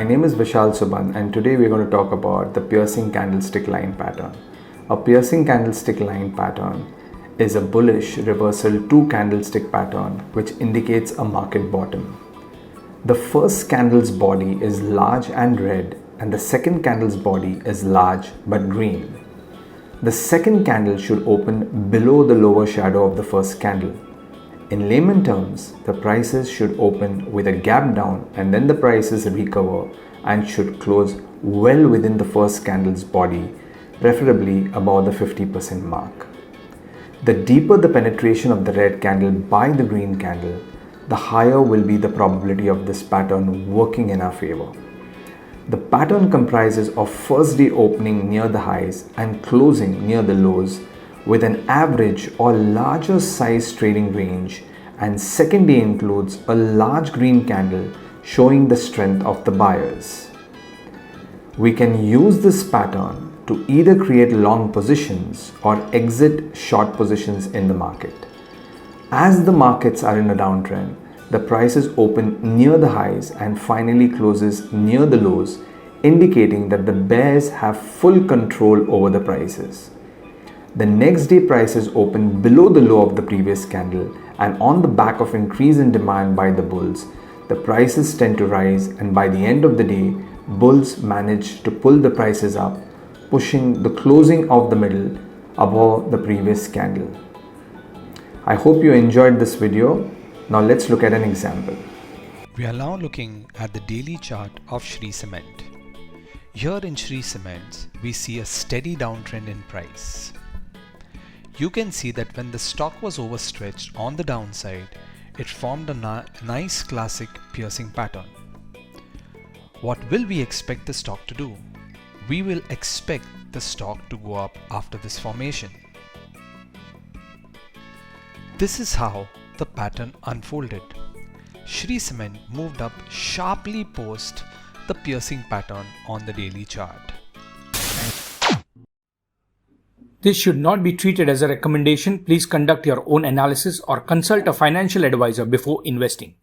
My name is Vishal Subban and today we're going to talk about the piercing candlestick line pattern. A piercing candlestick line pattern is a bullish reversal 2 candlestick pattern which indicates a market bottom. The first candle's body is large and red and the second candle's body is large but green. The second candle should open below the lower shadow of the first candle. In layman terms, the prices should open with a gap down and then the prices recover and should close well within the first candle's body, preferably above the 50% mark. The deeper the penetration of the red candle by the green candle, the higher will be the probability of this pattern working in our favor. The pattern comprises of first day opening near the highs and closing near the lows, with an average or larger size trading range, and second day includes a large green candle showing the strength of the buyers. We can use this pattern to either create long positions or exit short positions in the market. As the markets are in a downtrend, the prices open near the highs and finally closes near the lows, indicating that the bears have full control over the prices. The next day prices open below the low of the previous candle, and on the back of increase in demand by the bulls, the prices tend to rise, and by the end of the day, bulls manage to pull the prices up, pushing the closing of the middle above the previous candle. I hope you enjoyed this video. Now let's look at an example. We are now looking at the daily chart of Shri Cement. Here in Shri Cements, we see a steady downtrend in price. You can see that when the stock was overstretched on the downside, it formed a nice classic piercing pattern. What will we expect the stock to do? We will expect the stock to go up after this formation. This is how the pattern unfolded. Shri Cement moved up sharply post the piercing pattern on the daily chart. This should not be treated as a recommendation. Please conduct your own analysis or consult a financial advisor before investing.